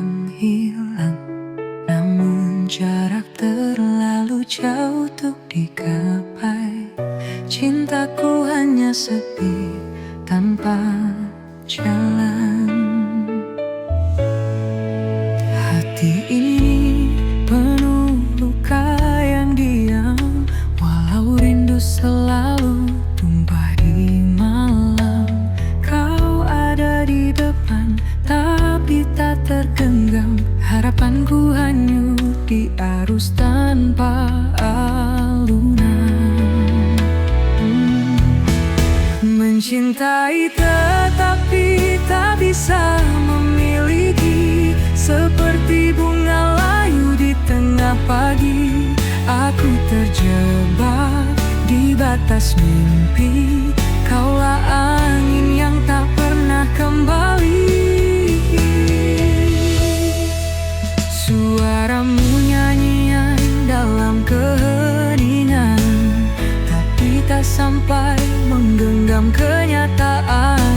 menghilang, namun jarak terlalu jauh untuk digapai. Cintaku hanya sepi tanpa jalan. Hati ini penuh luka yang diam, walau rindu selalu tumpah di malam. Kau ada di depan, tapi tak tergenggam. Harapanku hanyut di arus tanpa alunan. Mencintai tetapi tak bisa memiliki, seperti bunga layu di tengah pagi. Aku terjebak di batas mimpi, kaulah angin yang tak pernah kembali. Suaramu nyanyian dalam keheningan, tapi tak sampai menggenggam kenyataan.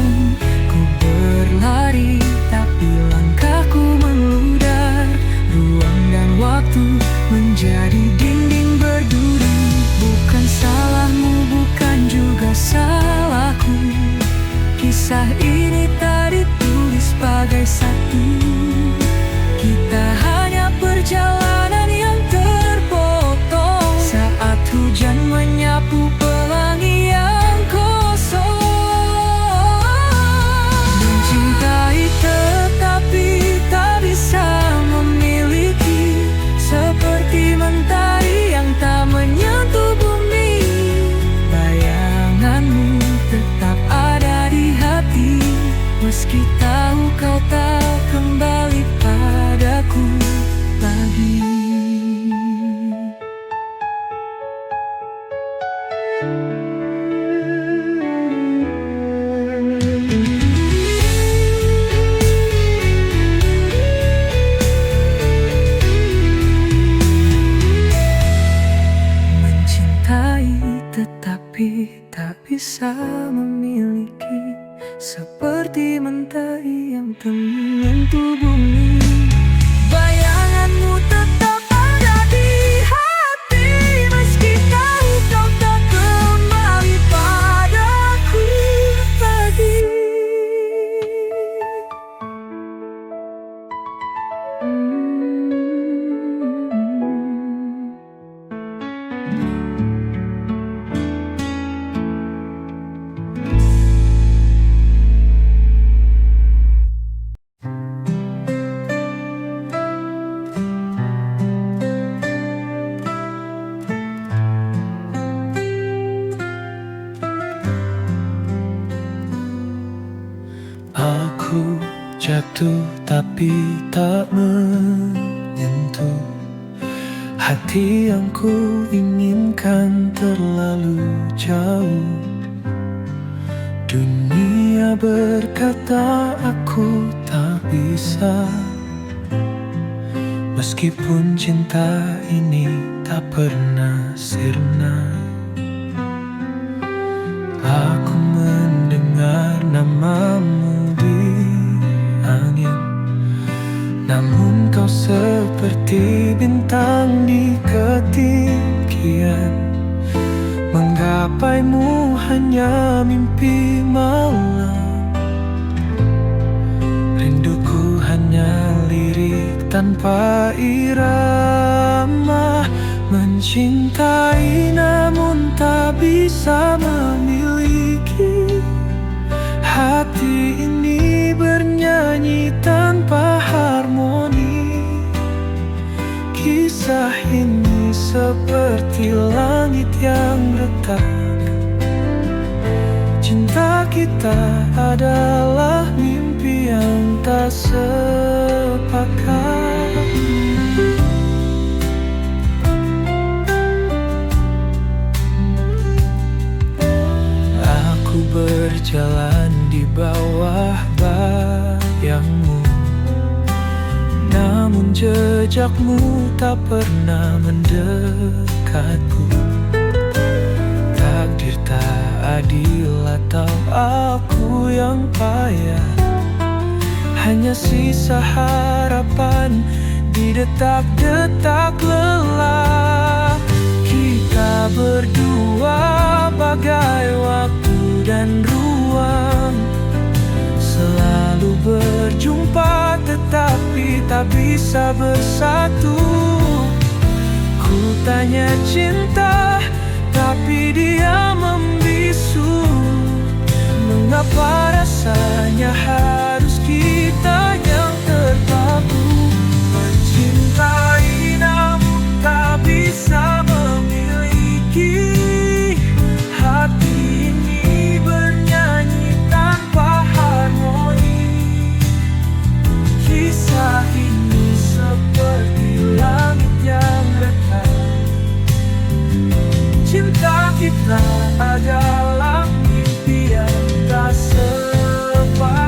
Ku berlari tapi langkahku menghudar, ruang dan waktu menjadi dinding berduri. Bukan salahmu, bukan juga salahku, kisah ini tak ditulis sebagai satu. Kita hanya perjalanan yang terpotong saat hujan menyapu pelangi yang kosong. Mencintai tetapi tak bisa memiliki, seperti mentari yang tak menyentuh bumi. Bayanganmu tetap ada di hati, meski tahu kau tak kembali padaku lagi. Mencintai tetapi tak bisa memiliki, seperti mentari yang tak menyentuh bumi. Bayanganmu tetap ada di hati, meski tahu kau tak kembali padaku lagi. Aku jatuh tapi tak menyentuh hati yang ku inginkan terlalu jauh. Dunia berkata aku tak bisa, meskipun cinta ini tak pernah sirna. Aku mendengar namamu di angin, namun kau seperti bintang di ketinggian. Menggapaimu hanya mimpi malam, rinduku hanya lirik tanpa irama. Mencintai namun tak bisa memiliki, hati ini bernyanyi tanpa harmoni. Kisah ini seperti langit yang retak, cinta kita adalah mimpi yang tak sepakat. Aku berjalan di bawah bayangmu, namun jejakmu tak pernah mendekatku. Takdir tak adil atau aku yang payah, hanya sisa harap harapan di detak-detak lelah. Kita berdua bagai waktu dan ruang, selalu berjumpa tetapi tak bisa bersatu. Ku tanya cinta, tapi dia membisu. Mengapa rasanya harus kita yang terpaku? Mencintai namun tak bisa memiliki. Hati ini bernyanyi tanpa harmoni. Kisah ini seperti langit yang retak. Cinta kita adalah mimpi yang tak sepakat.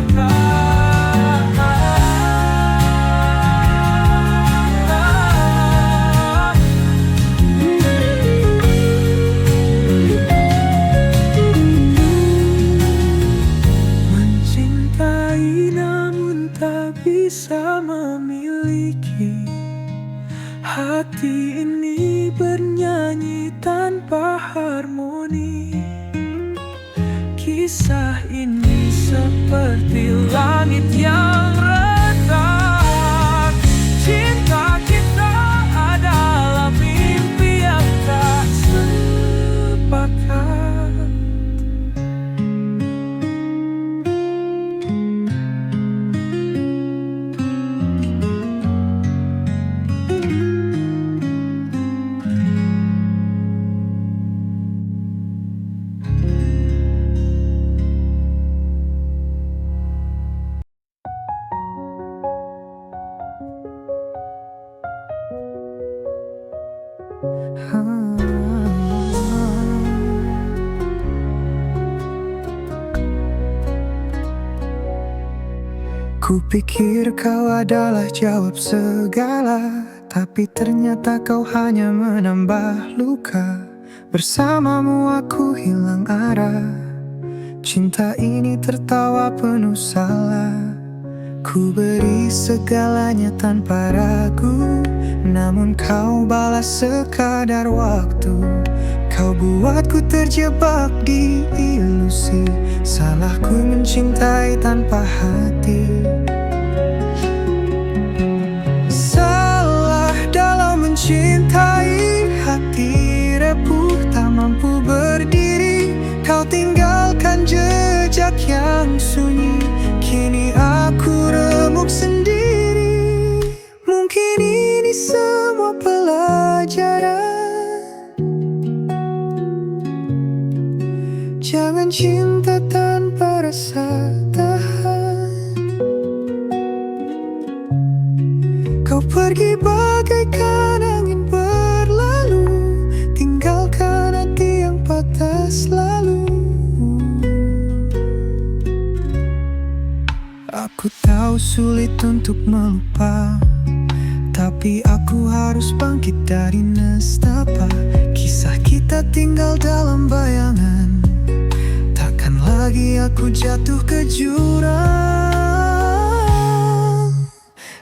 Mencintai namun tak bisa memiliki. Hati ini bernyanyi tanpa harmoni. Kisah ini seperti langit yang retak. Cinta kita adalah mimpi yang tak sepakat. Kupikir kau adalah jawab segala, tapi ternyata kau hanya menambah luka. Bersamamu aku hilang arah. Cinta ini tertawa penuh salah. Ku beri segalanya tanpa ragu, namun kau balas sekadar waktu. Kau buatku terjebak di ilusi. Salahku mencintai tanpa hati. Salah dalam mencintai, hati repuh tak mampu berdiri. Kau tinggalkan jejak yang sunyi, kini aku remuk sendiri. Mungkin ini semua pelajaran. Jangan cinta tanpa rasa tahan. Kau pergi bagaikan angin berlalu, tinggalkan hati yang patah selalu. Aku tahu sulit untuk melupa, tapi aku harus bangkit dari nestapa. Kisah kita tinggal dalam bayangan, takkan lagi aku jatuh ke jurang.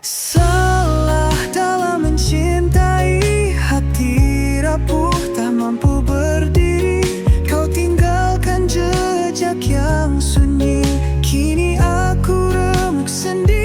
Salah dalam mencintai, hati rapuh tak mampu berdiri. Kau tinggalkan jejak yang sunyi, kini aku remuk sendiri.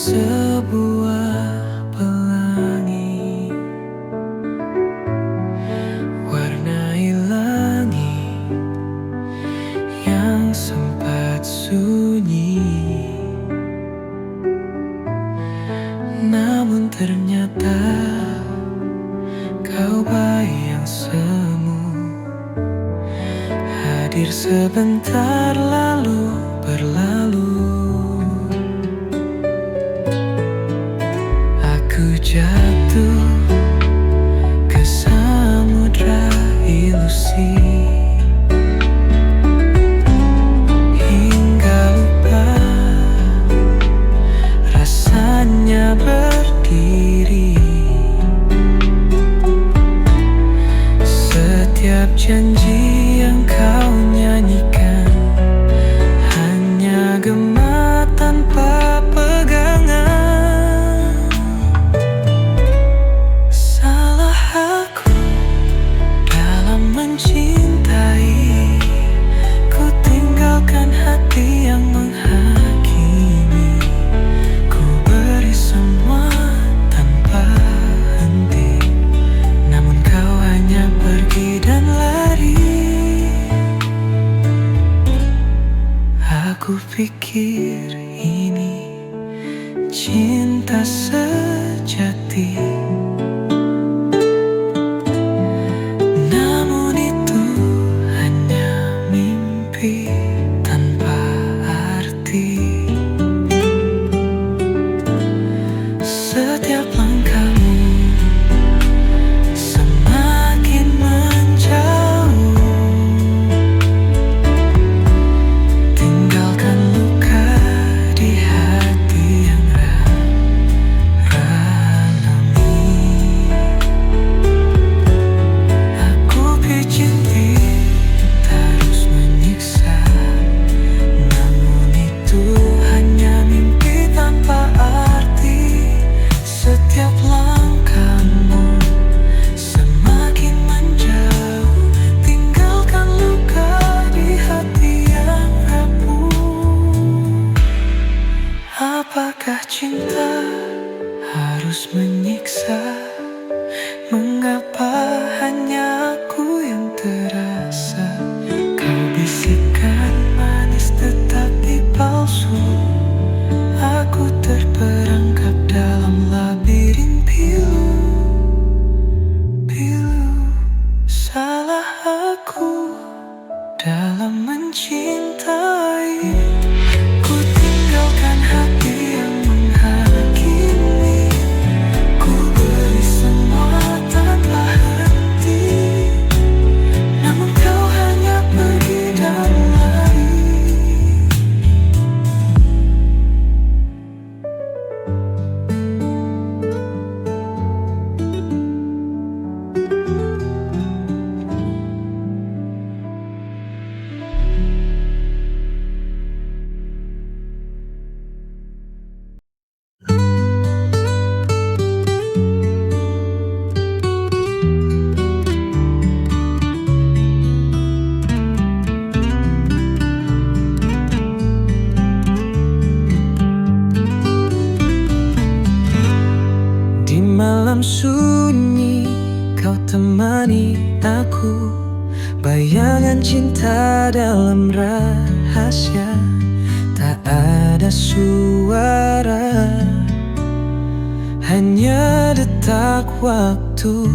sebuah pelangi, warnai langit yang sempat sunyi. Namun ternyata kau bayang semu, hadir sebentar lalu berlalu. Aku jatuh ke samudra ilusi, hingga lupa rasanya berdiri. Setiap janji yang kau nyanyikan hanya gema tanpa pegangan. Salah aku dalam mencintai, ku tinggalkan hati yang menghakimi. Ku beri semua tanpa henti, namun kau hanya pergi dan lari. Aku pikir ini cinta sejati, namun itu hanya mimpi tanpa arti. Setiap langkahmu semakin menjauh, tinggalkan luka di hati yang ranami. Aku pijit terus menyiksa, namun itu hanya mimpi tanpa arti. Setiap langkahmu semakin menjauh, tinggalkan luka di hati yang rapuh. Apakah cinta harus menyiksa? Mengapa hanya aku yang terasa? Kau bisikan manis tetapi palsu. Aku terperangkap dalam labirin pilu. Salah aku dalam mencintai, ku tinggalkan hati yang menghakimi. Ku beri semua tanpa henti, namun kau hanya pergi dan lari. Di malam sunyi kau temani aku, bayangan cinta dalam rahasia. Tak ada suara, hanya detak waktu.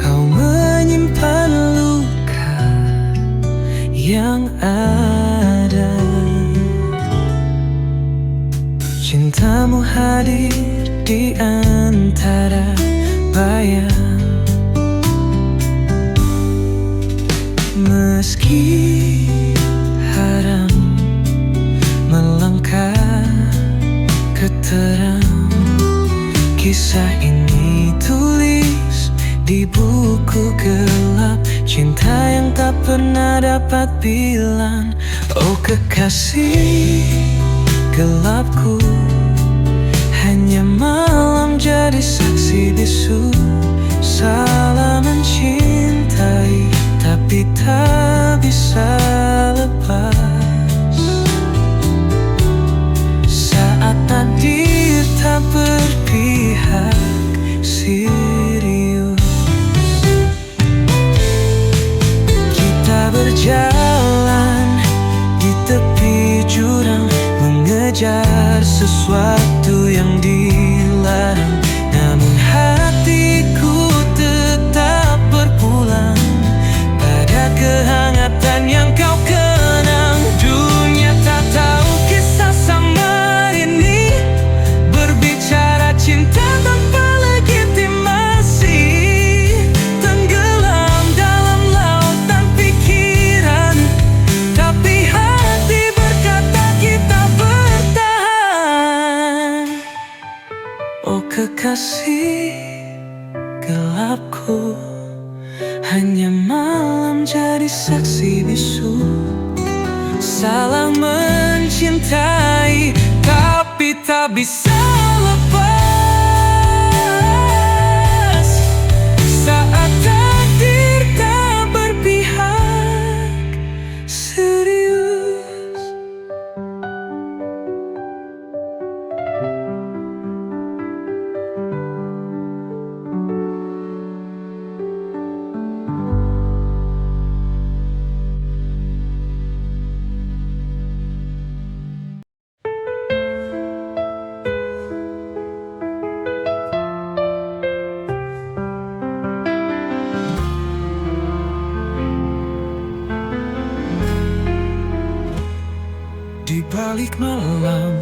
Kau menyimpan luka yang ada. Cintamu hadir di antara bayang, meski haram melangkah ke terang. Kisah ini tulis di buku gelap, cinta yang tak pernah dapat bilang. Oh kekasih gelapku, hanya malam jadi saksi bisu. Salah mencintai, tapi tak bisa lepas. Saat Berjalan di tepi jurang, mengejar sesuatu yang dilarang. Namun hatiku tetap berpulang pada kehangatan yang kau kenang. Dunia tak tahu kisah samar ini, berbicara cinta tanpa legitimasi, tenggelam dalam lautan pikiran, tapi hati berkata kita bertahan. Oh kekasih gelapku, hanya malam jadi saksi bisu. Salah mencintai, tapi tak bisa lepas saat takdir tak berpihak serius. Di balik malam,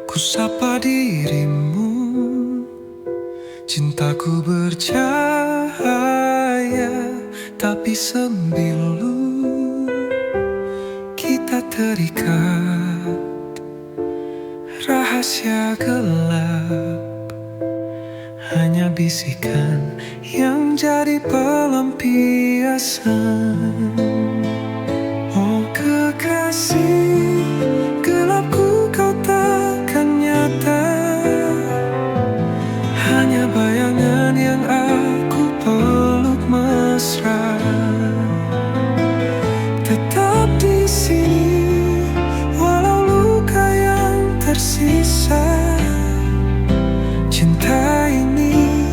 ku sapa dirimu. Cintaku bercahaya, tapi sembilu. Kita terikat, rahasia gelap, hanya bisikan yang jadi pelampiasan. Oh kekasih gelapku, kau takkan nyata, hanya bayangan yang aku peluk mesra. Tetap di sini walau luka yang tersisa. Cinta ini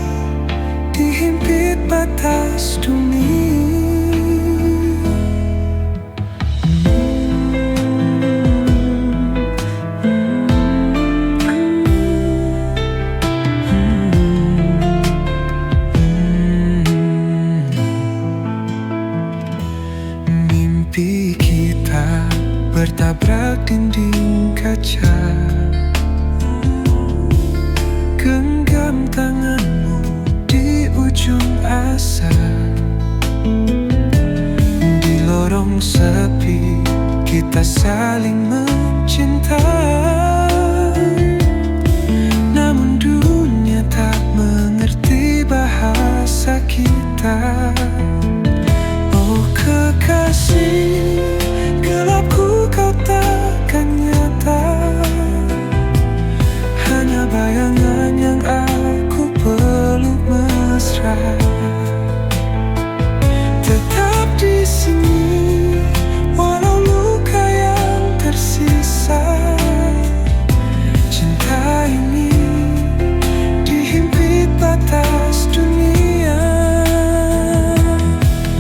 dihimpit batas dunia. Mimpi kita bertabrak dinding kaca. Genggam tanganmu di ujung asa. Di lorong sepi kita saling mencinta. Namun dunia tak mengerti bahasa kita. Oh kekasih gelapku, kau takkan nyata, hanya bayangan yang aku peluk mesra. Tetap di sini walau luka yang tersisa. Cinta ini dihimpit batas dunia.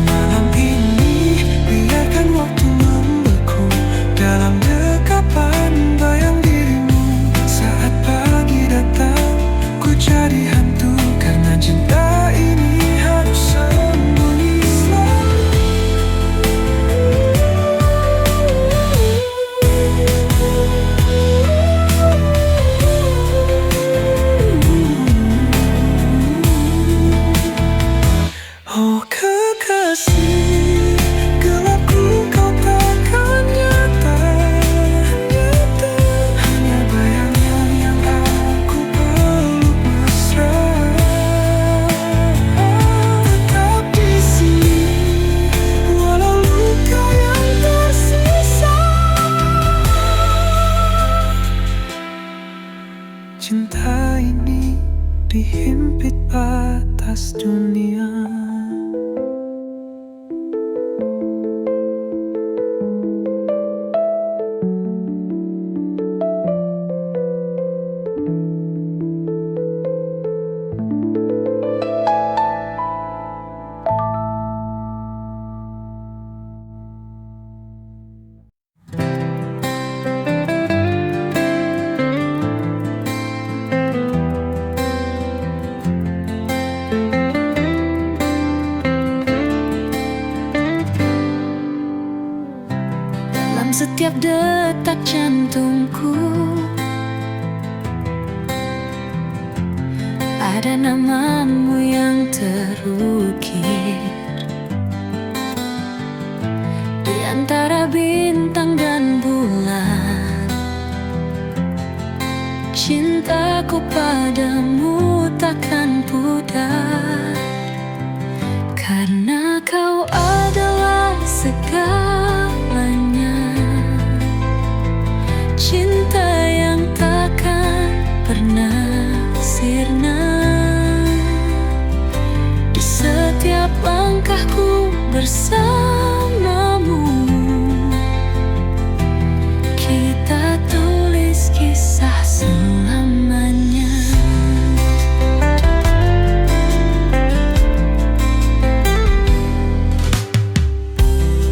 Malam ini biarkan waktu membeku dalam dekapan bayang dirimu. Saat pagi datang, ku jadi hantu karena cinta ini harus sembunyi selalu. Oh kekasih gelapku, kau takkan nyata, hanya bayangan yang aku peluk mesra. Tetap di sini walau luka yang tersisa. Cinta ini dihimpit batas dunia. setiap detak jantungku. Ada namamu yang terukir di antara bintang dan bulan. Cintaku padamu takkan pudar, karena kau adalah segalanya. Cinta yang takkan pernah sirna. Di setiap langkahku bersamamu, kita tulis kisah selamanya.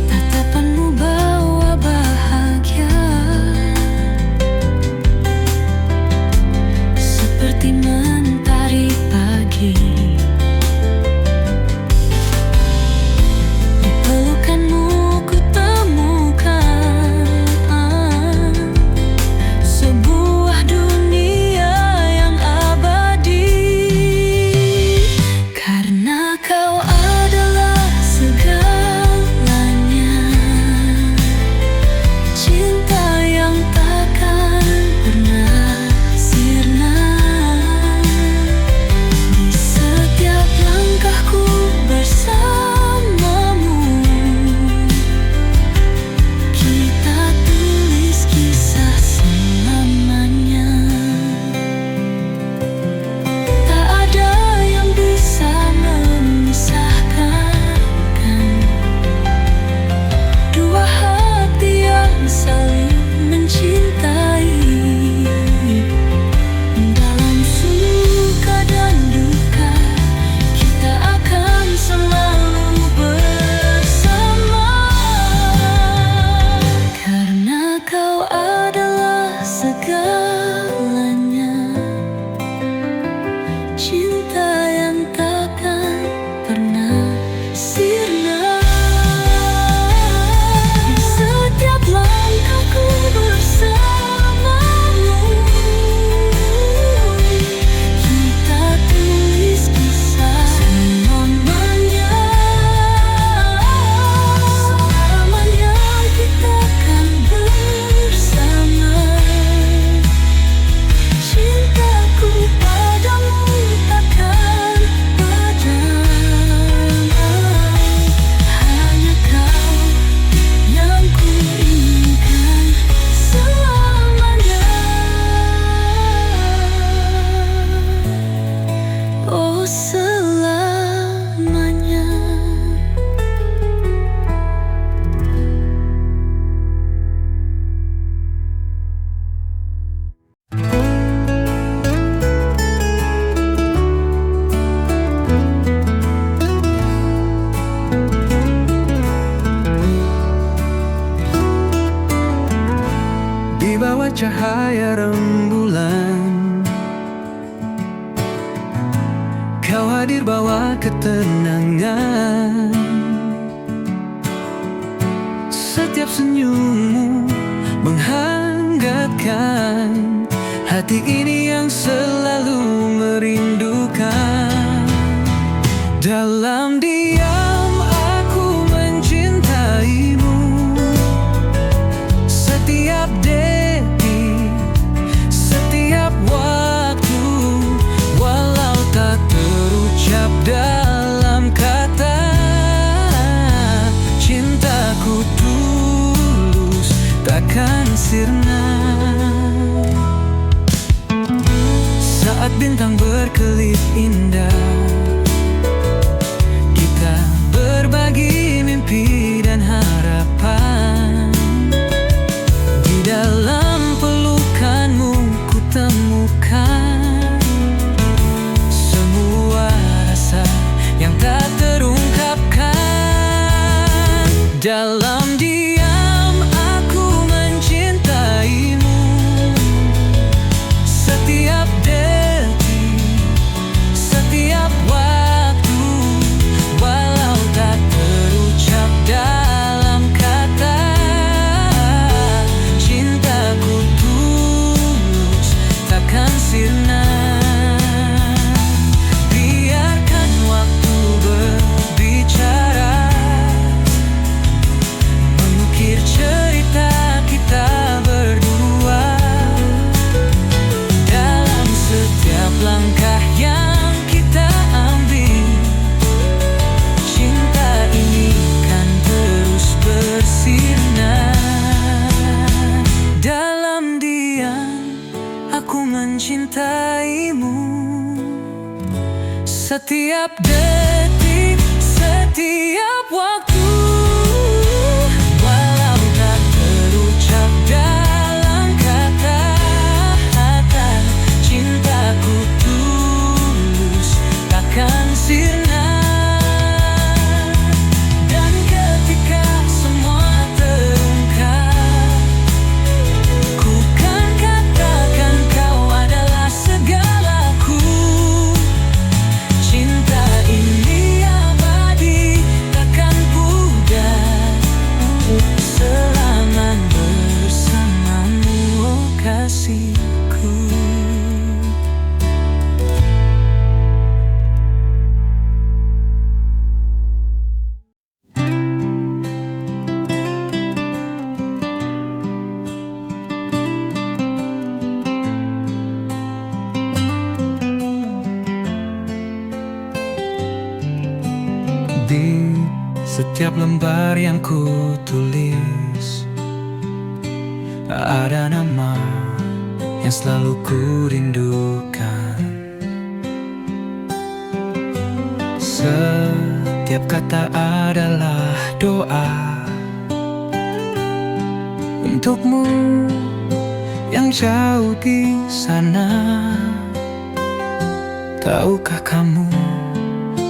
Tatapanmu bawa bahagia, seperti mentari pagi. Di pelukanmu ku temukan sebuah dunia yang abadi, karena kau adalah segalanya. Cinta yang takkan pernah sirna. Di setiap langkahku bersamamu, kita tulis kisah selamanya. Tak ada yang bisa memisahkan dua hati yang saling mencintai. Dalam suka dan duka, kita akan selalu bersama, karena kau adalah segalanya. Cinta yang takkan pernah sirna. Di setiap langkahku bersamamu, kita tulis kisah selamanya. Selamanya kita akan bersama. Cintaku padamu takkan padam. Hanya kau yang ku inginkan selamanya. Oh, selamanya. Di bawah cahaya rembulan, kau hadir bawa ketenangan. Setiap senyummu menghangatkan hati ini yang selalu merindukan. Dalam diam aku mencintaimu, setiap detik, setiap waktu, walau tak terucap dalam kata. Cintaku tulus takkan sirna. Saat bintang berkelip indah, kita berbagi mimpi dan harapan. Di dalam pelukanmu ku temukan semua rasa yang tak terungkapkan. Dalam diam aku mencintaimu, setiap detik, setiap waktu, walau tak terucap dalam kata. setiap detik, setiap waktu. Walau tak terucap dalam kata-kata, cintaku tulus takkan sirna. Dan ketika semua terungkap, ku kan katakan kau adalah segalaku. Cinta ini abadi, takkan pudar. Selamat bersamamu, oh kasihku. Di setiap lembar yang ku tulis, ada nama yang selalu ku rindukan. Setiap kata adalah doa untukmu yang jauh di sana. Tahukah kamu,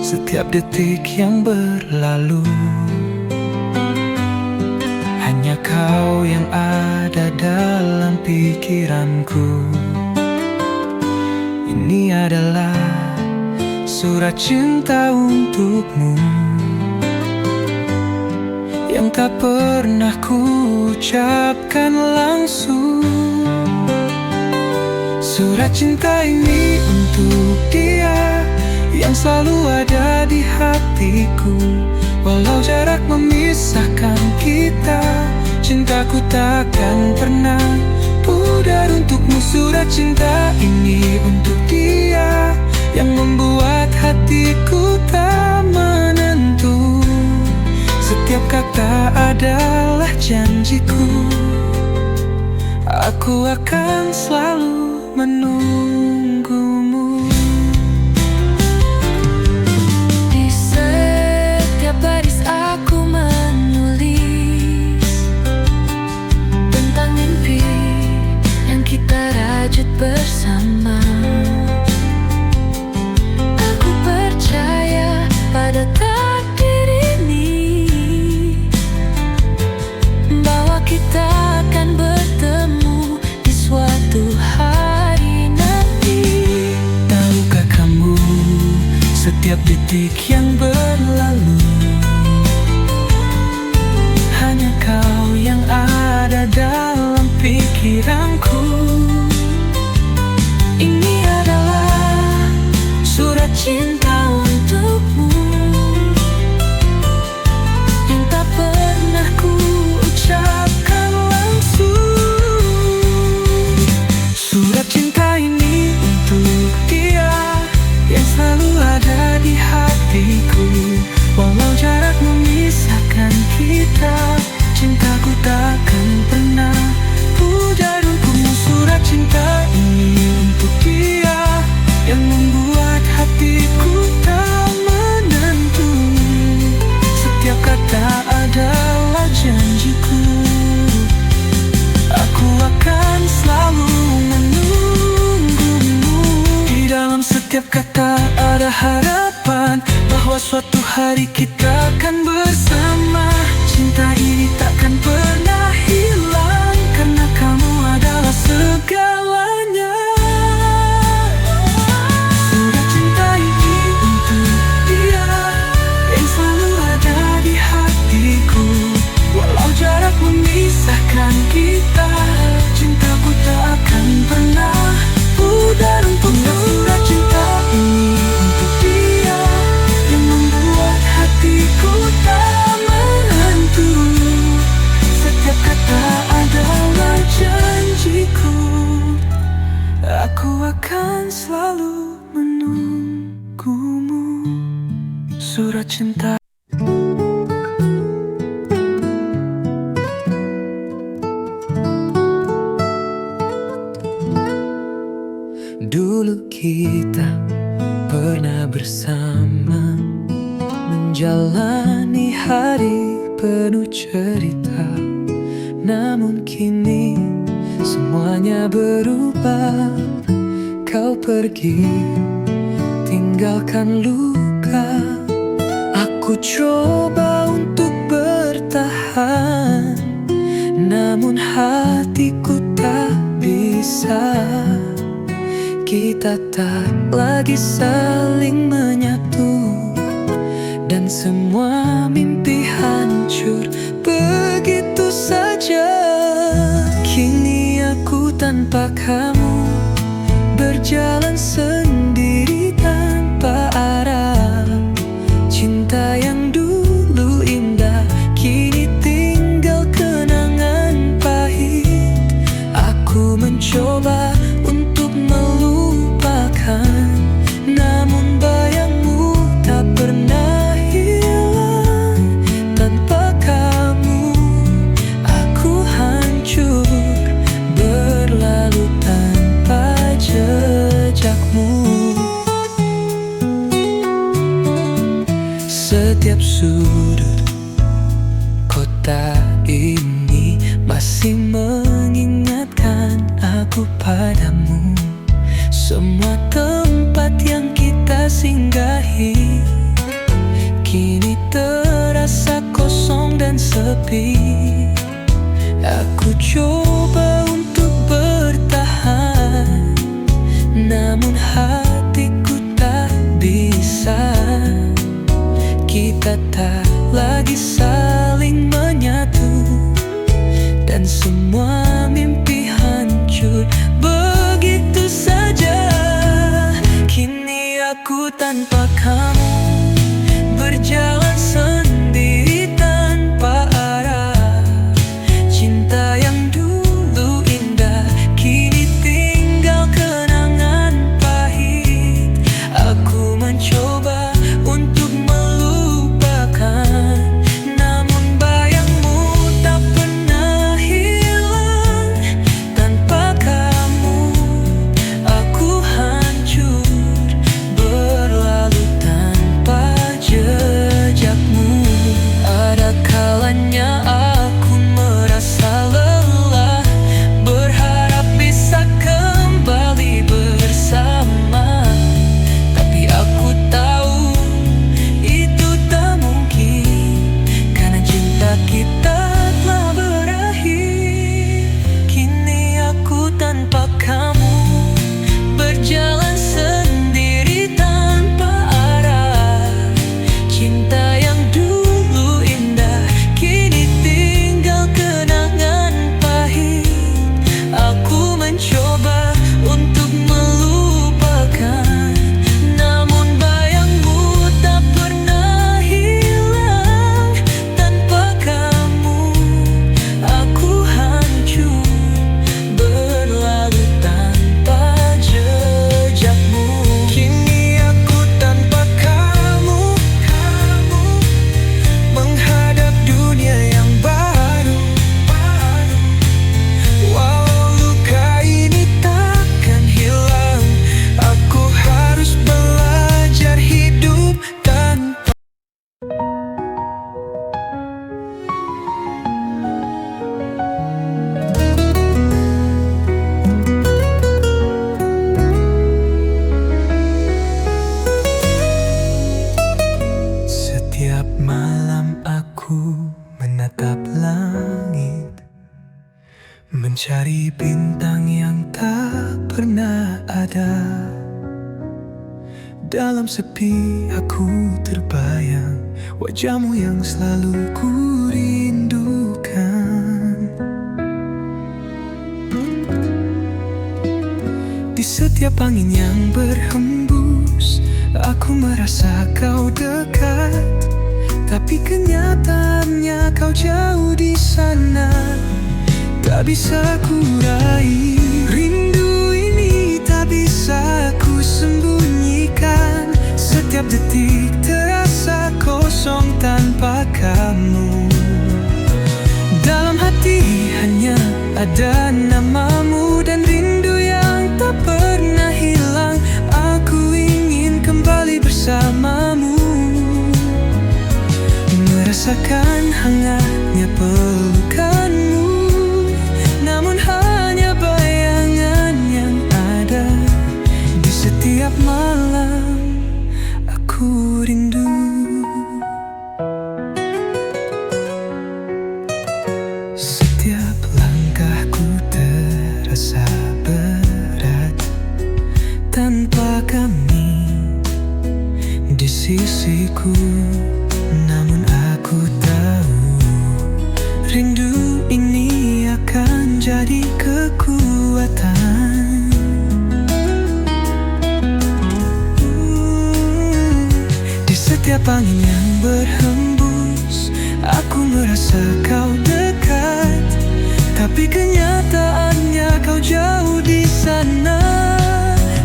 setiap detik yang berlalu, hanya kau yang ada dalam pikiranku. Ini adalah surat cinta untukmu yang tak pernah ku ucapkan langsung. Surat cinta ini untuk dia yang selalu ada di hatiku. Walau jarak memisahkan kita, cintaku takkan pernah pudar untukmu. Surat cinta ini untuk dia yang membuat hatiku tak menentu. Setiap kata adalah janjiku, aku akan selalu menunggumu. Di setiap baris aku menulis tentang mimpi yang kita rajut bersama. Aku percaya pada takdir ini, bahwa kita akan bertemu di suatu hari nanti. Tahukah kamu, setiap detik yang berlalu, hanya kau yang ada dalam pikiranku. Ini adalah surat cinta untukmu yang tak pernah ku ucapkan langsung. Surat cinta ini untuk dia yang selalu ada di hatiku. Walau jarak memisahkan kita, cintaku takkan pernah pudar untukmu. Surat cinta ini untuk dia yang membuat hatiku tak menentu. Setiap kata adalah janjiku, aku akan selalu menunggumu. Di dalam setiap kata ada harapan bahwa suatu hari kita akan bersama. Cinta ini takkan pernah hilang, karena kamu adalah segalanya. Surat cinta ini untuk dia yang selalu ada di hatiku. Walau jarak memisahkan kita, cintaku tak akan pernah pudar untukmu. Surat cinta ini untuk dia yang membuat hatiku tak hari penuh cerita, namun kini semuanya berubah. Kau pergi, tinggalkan luka. Aku coba untuk bertahan, namun hatiku tak bisa. Kita tak lagi saling menyatu, dan semua mimpi hancur begitu saja. Kini aku tanpa kamu, berjalan sendiri tanpa arah. Cinta yang dulu indah kini tinggal kenangan pahit. Aku mencoba untuk melupakan, namun bayangmu tak pernah hilang. Tanpa kamu aku hancur, berlalu tanpa jejakmu. Setiap sudut kota ini masih mengingatkan aku padamu. Semua tempat yang kita singgahi kini terasa kosong dan sepi. Aku coba untuk bertahan, namun hatiku tak bisa. Kita tak lagi saling menyatu, dan semua mimpi hancur begitu saja. Kini aku tanpa kamu, berjalan sendiri tanpa arah. Cinta yang dulu indah kini tinggal kenangan pahit. Aku mencoba untuk melupakan, namun bayangmu tak pernah hilang. Tanpa kamu aku hancur, berlalu tanpa jejakmu. Ada kalanya aku merasa lelah, berharap bisa kembali bersama. Tapi aku tahu itu tak mungkin, karena cinta kita telah berakhir. Kini aku tanpa kamu, berjalan sendiri tanpa arah. Cinta yang dulu indah kini tinggal kenangan pahit. Aku mencoba untuk melupakan, namun bayangmu tak pernah hilang. Tanpa kamu aku hancur, berlalu tanpa jejakmu. Kini aku tanpa kamu, menghadap dunia yang baru. Walau luka ini takkan hilang, aku harus belajar hidup tanpa. Setiap malam aku menatap langit, mencari bintang yang tak pernah ada. Dalam sepi aku terbayang wajahmu yang selalu ku rindukan. Di setiap angin yang berhembus, aku merasa kau dekat. Tapi kenyataannya kau jauh di sana, tak bisa ku raih. Rindu ini tak bisa ku sembunyikan. Setiap detik terasa kosong tanpa kamu. Dalam hati hanya ada namamu, dan rindu yang tak pernah hilang. Aku ingin kembali bersamamu, merasa Merasakan hangatnya pelukanmu, namun hanya bayangan yang ada. Di setiap malam aku rindu. Setiap langkahku terasa berat tanpa kami di sisiku. Namun aku tahu rindu ini akan jadi kekuatan. Di setiap angin yang berhembus, aku merasa kau dekat, tapi kenyataannya kau jauh di sana.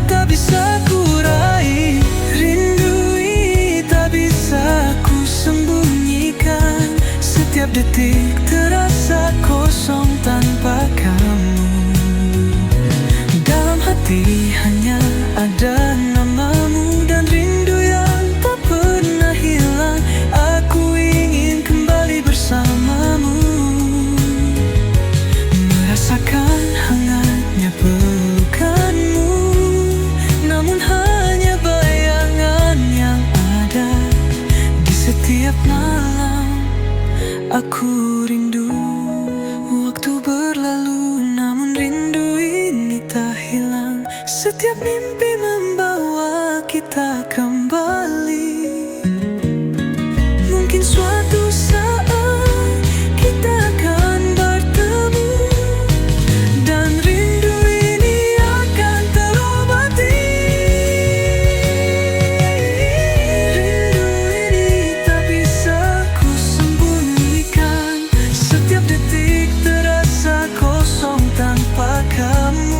Tak bisa ku raih rindu ini, tak bisa ku sembunyikan. Setiap detik terasa kosong tanpa kamu. Dalam hati hanya ada namamu dan rindu yang tak pernah hilang. Aku ingin kembali bersamamu, merasakan hangatnya pelukanmu, namun hanya bayangan yang ada. Di setiap malam aku rindu. Waktu berlalu namun rindu ini tak hilang. Setiap mimpi membawa kita kembali. Mungkin suatu saat kita akan bertemu, dan rindu ini akan terobati. Rindu ini tak bisa ku sembunyikan. Setiap detik terasa kosong tanpa kamu.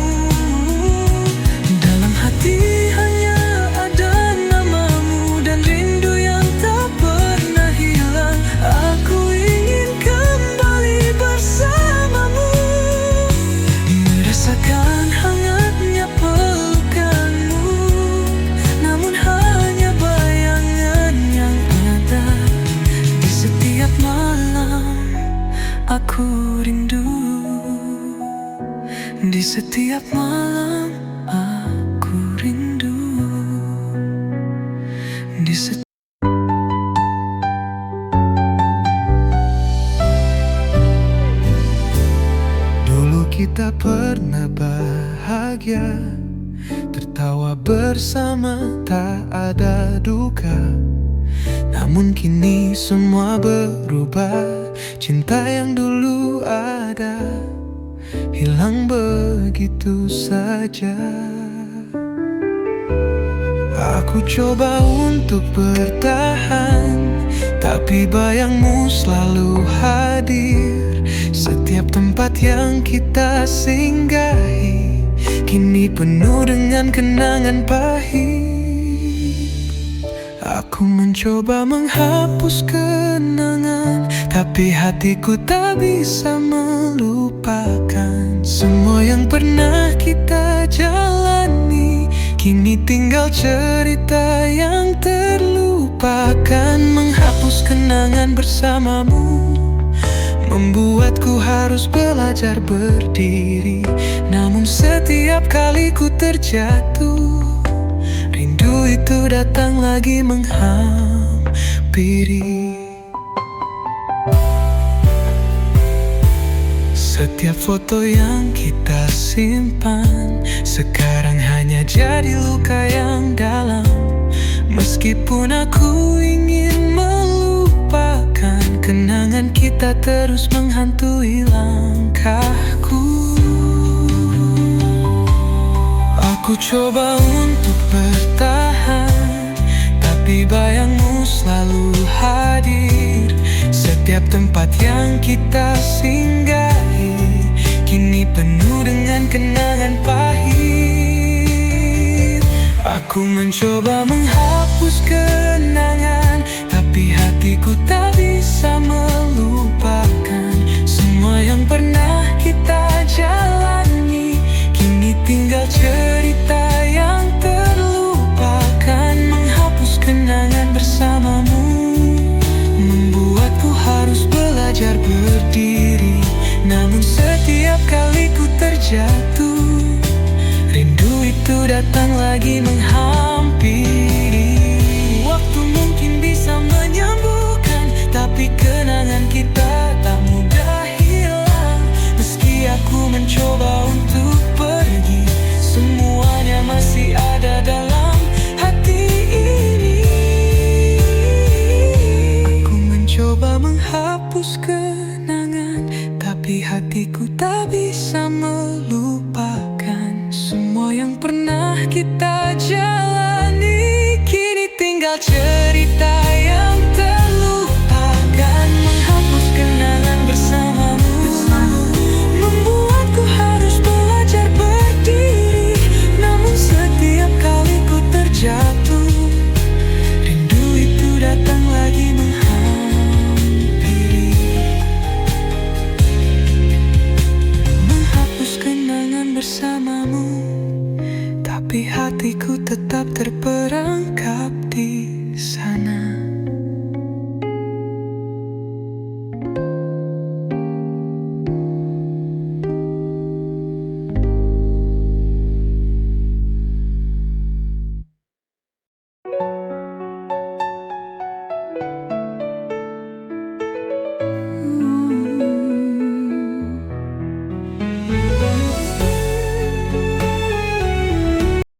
Dalam hati hanya ada namamu dan rindu yang tak pernah hilang. Aku ingin kembali bersamamu, merasakan hangatnya pelukanmu, namun hanya bayangan yang ada. Di setiap malam aku rindu. Di setiap malam aku rindu. Di setiap Dulu kita pernah bahagia, tertawa bersama, tak ada duka. Namun kini semua berubah. Cinta yang dulu ada hilang begitu saja. Aku coba untuk bertahan, tapi bayangmu selalu hadir. Setiap tempat yang kita singgahi kini penuh dengan kenangan pahit. Aku mencoba menghapus kenangan, tapi hatiku tak bisa melupakan. Semua yang pernah kita jalani kini tinggal cerita yang terlupakan. Menghapus kenangan bersamamu membuatku harus belajar berdiri. Namun setiap kali ku terjatuh, rindu itu datang lagi menghampiri. Setiap foto yang kita simpan sekarang hanya jadi luka yang dalam. Meskipun aku ingin melupakan, kenangan kita terus menghantui langkahku. Aku coba untuk bertahan, tapi bayangmu selalu hadir. Setiap tempat yang kita singgahi kini penuh dengan kenangan pahit. Aku mencoba menghapus kenangan, tapi hatiku tak bisa melupakan. Semua yang pernah kita jalani kini tinggal cerita yang terlupakan. Menghapus kenangan bersamamu membuatku terjatuh. Rindu itu datang lagi menghampiri. Waktu mungkin bisa menyembuhkan, tapi kenangan kita tak mudah hilang. Meski aku mencoba untuk pergi, semuanya masih ada dalam hati ini. Aku mencoba menghapus kenangan, tapi hatiku tak bisa melupakan semua yang pernah kita jalani. Kini tinggal cerita yang terlupakan, menghapus kenangan bersamamu, membuatku harus belajar berdiri. Namun setiap kali ku terjatuh, rindu itu datang lagi menghampiri. Menghapus kenangan bersamamu, tapi hatiku tetap terperangkap.